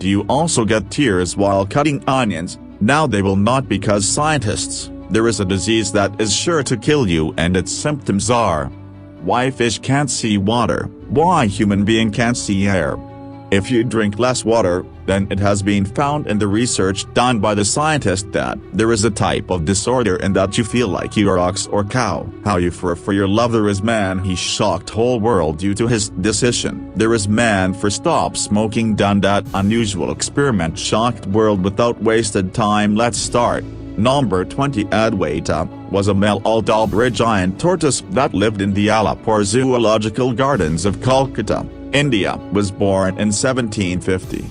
Do you also get tears while cutting onions? Now they will not, because scientists, there is a disease that is sure to kill you, and its symptoms are: why fish can't see water, why human being can't see air. If you drink less water, then it has been found in the research done by the scientist that there is a type of disorder in that you feel like you are ox or cow. How you for your love. There is man, he shocked whole world due to his decision. There is man for stop smoking, done that unusual experiment, shocked world without wasted time. Let's start. Number 20. Adwaita was a male Aldabra giant tortoise that lived in the Alapur Zoological Gardens of Kolkata, India. Was born in 1750.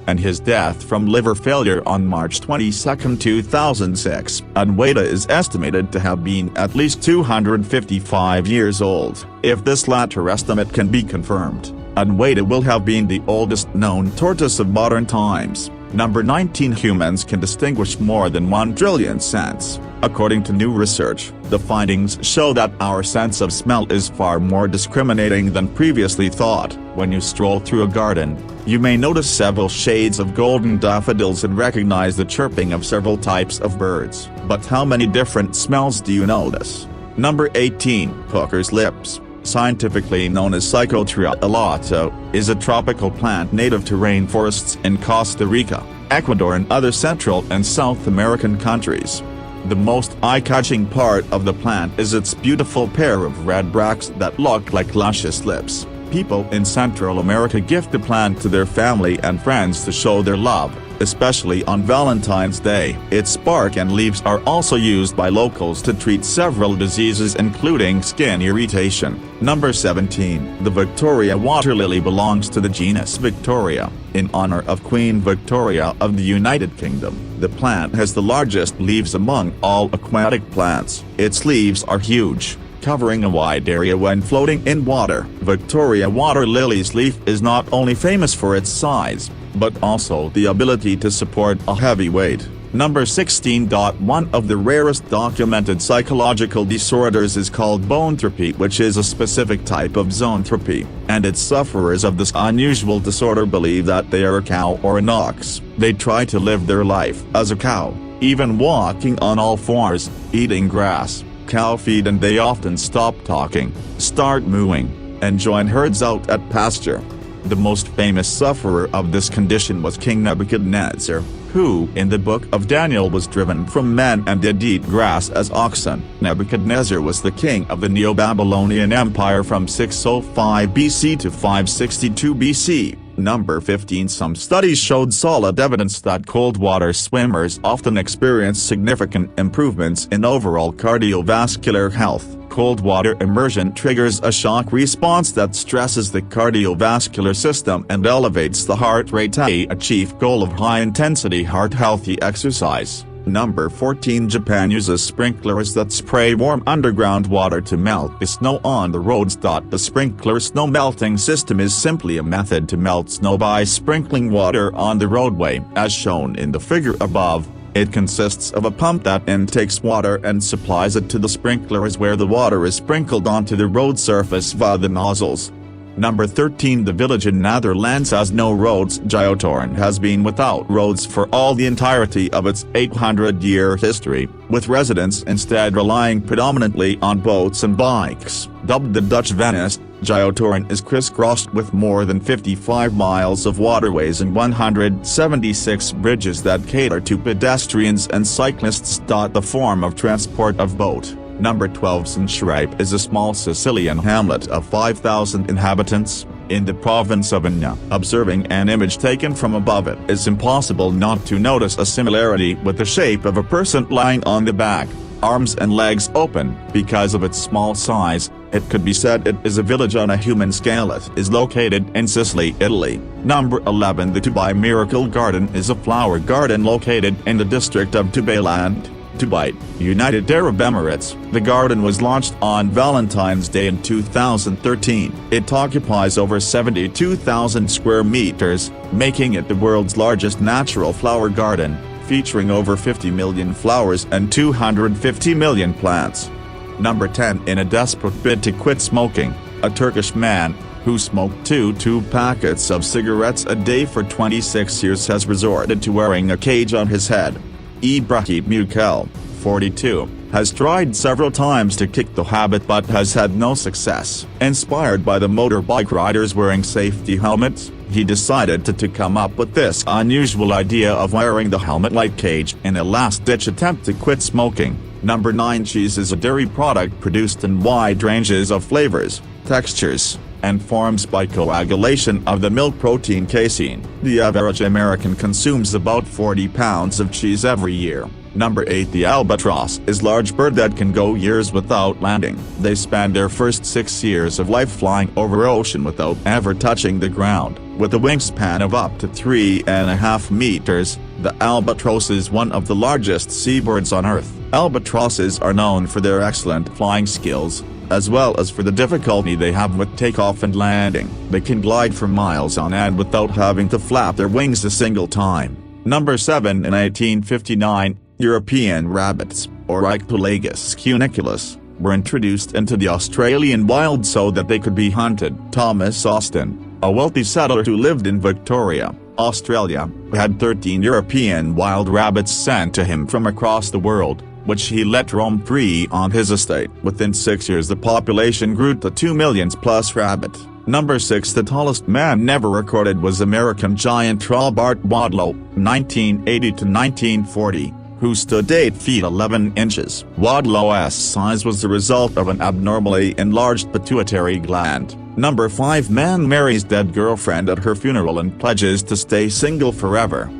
And his death from liver failure on March 22, 2006. Adwaita is estimated to have been at least 255 years old. If this latter estimate can be confirmed, Adwaita will have been the oldest known tortoise of modern times. Number 19. Humans can distinguish more than 1 trillion scents. According to new research, the findings show that our sense of smell is far more discriminating than previously thought. When you stroll through a garden, you may notice several shades of golden daffodils and recognize the chirping of several types of birds. But how many different smells do you notice? Number 18. Hooker's lips, scientifically known as Psychotria alato, is a tropical plant native to rainforests in Costa Rica, Ecuador and other Central and South American countries. The most eye-catching part of the plant is its beautiful pair of red bracts that look like luscious lips. People in Central America gift the plant to their family and friends to show their love, especially on Valentine's Day. Its bark and leaves are also used by locals to treat several diseases including skin irritation. Number 17. The Victoria water lily belongs to the genus Victoria, in honor of Queen Victoria of the United Kingdom. The plant has the largest leaves among all aquatic plants. Its leaves are huge, covering a wide area when floating in water. Victoria water lily's leaf is not only famous for its size, but also the ability to support a heavy weight. Number 16. One of the rarest documented psychological disorders is called boanthropy, which is a specific type of zoanthropy, and its sufferers of this unusual disorder believe that they are a cow or an ox. They try to live their life as a cow, even walking on all fours, eating grass, cow feed, and they often stop talking, start mooing, and join herds out at pasture. The most famous sufferer of this condition was King Nebuchadnezzar, who in the book of Daniel was driven from men and did eat grass as oxen. Nebuchadnezzar was the king of the Neo-Babylonian Empire from 605 BC to 562 BC. Number 15. Some studies showed solid evidence that cold water swimmers often experience significant improvements in overall cardiovascular health. Cold water immersion triggers a shock response that stresses the cardiovascular system and elevates the heart rate, a chief goal of high-intensity heart-healthy exercise. Number 14. Japan uses sprinklers that spray warm underground water to melt the snow on the roads. The sprinkler snow melting system is simply a method to melt snow by sprinkling water on the roadway, as shown in the figure above. It consists of a pump that intakes water and supplies it to the sprinklers, where the water is sprinkled onto the road surface via the nozzles. Number 13. The village in Netherlands has no roads. Giotorn has been without roads for all the entirety of its 800-year history, with residents instead relying predominantly on boats and bikes. Dubbed the Dutch Venice, Giotorn is crisscrossed with more than 55 miles of waterways and 176 bridges that cater to pedestrians and cyclists. The form of transport of boat. Number 12. Sanschrijp is a small Sicilian hamlet of 5,000 inhabitants, in the province of Enna. Observing an image taken from above, it is impossible not to notice a similarity with the shape of a person lying on the back, arms and legs open. Because of its small size, it could be said it is a village on a human scale. It is located in Sicily, Italy. Number 11. The Dubai Miracle Garden is a flower garden located in the district of Jubaland, Dubai, United Arab Emirates. The garden was launched on Valentine's Day in 2013. It occupies over 72,000 square meters, making it the world's largest natural flower garden, featuring over 50 million flowers and 250 million plants. Number 10. In a desperate bid to quit smoking, a Turkish man, who smoked two packets of cigarettes a day for 26 years has resorted to wearing a cage on his head. Ibrahim Mukel, 42, has tried several times to kick the habit but has had no success. Inspired by the motorbike riders wearing safety helmets, he decided to come up with this unusual idea of wearing the helmet-like cage in a last-ditch attempt to quit smoking. Number 9. Cheese is a dairy product produced in wide ranges of flavors, textures, and forms by coagulation of the milk protein casein. The average American consumes about 40 pounds of cheese every year. Number 8. The albatross is a large bird that can go years without landing. They spend their first 6 years of life flying over ocean without ever touching the ground. With a wingspan of up to 3.5 meters, the albatross is one of the largest seabirds on Earth. Albatrosses are known for their excellent flying skills, as well as for the difficulty they have with takeoff and landing. They can glide for miles on end without having to flap their wings a single time. Number 7. In 1859, European rabbits, or Ictolagus cuniculus, were introduced into the Australian wild so that they could be hunted. Thomas Austin, a wealthy settler who lived in Victoria, Australia, had 13 European wild rabbits sent to him from across the world, which he let roam free on his estate. Within 6 years the population grew to 2 million plus rabbit. Number 6. The tallest man never recorded was American giant Robert Wadlow, 1980 to 1940. Who stood 8 feet 11 inches. Wadlow's size was the result of an abnormally enlarged pituitary gland. Number 5. Man marries dead girlfriend at her funeral and pledges to stay single forever.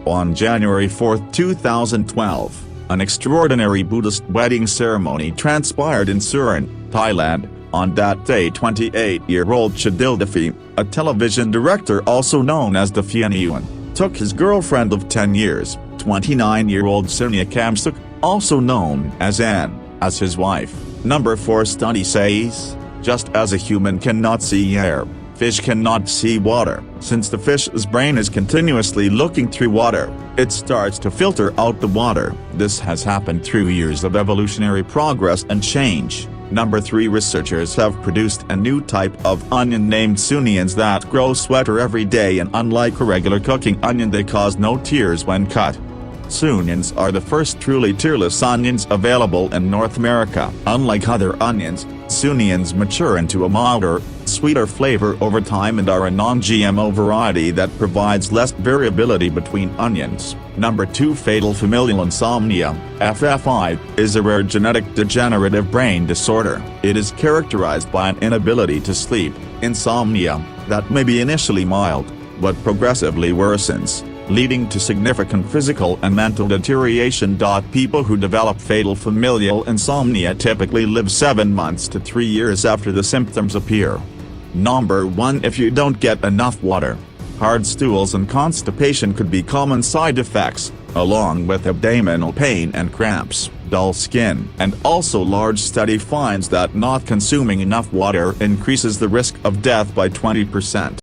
On January 4, 2012, an extraordinary Buddhist wedding ceremony transpired in Surin, Thailand. On that day 28-year-old Chadildafi, a television director also known as Dafian Ewan, took his girlfriend of 10 years, 29-year-old Sonia Kamsuk, also known as Anne, as his wife. Number 4. Study says, just as a human cannot see air, fish cannot see water. Since the fish's brain is continuously looking through water, it starts to filter out the water. This has happened through years of evolutionary progress and change. Number 3. Researchers have produced a new type of onion named Sunions that grow sweeter every day, and unlike a regular cooking onion they cause no tears when cut. Sunions are the first truly tearless onions available in North America. Unlike other onions, Sunions mature into a milder, sweeter flavor over time and are a non-GMO variety that provides less variability between onions. Number 2. Fatal familial insomnia, FFI, is a rare genetic degenerative brain disorder. It is characterized by an inability to sleep, insomnia, that may be initially mild, but progressively worsens, leading to significant physical and mental deterioration. People who develop fatal familial insomnia typically live 7 months to 3 years after the symptoms appear. Number 1. If you don't get enough water, hard stools and constipation could be common side effects, along with abdominal pain and cramps, dull skin, and also large study finds that not consuming enough water increases the risk of death by 20%.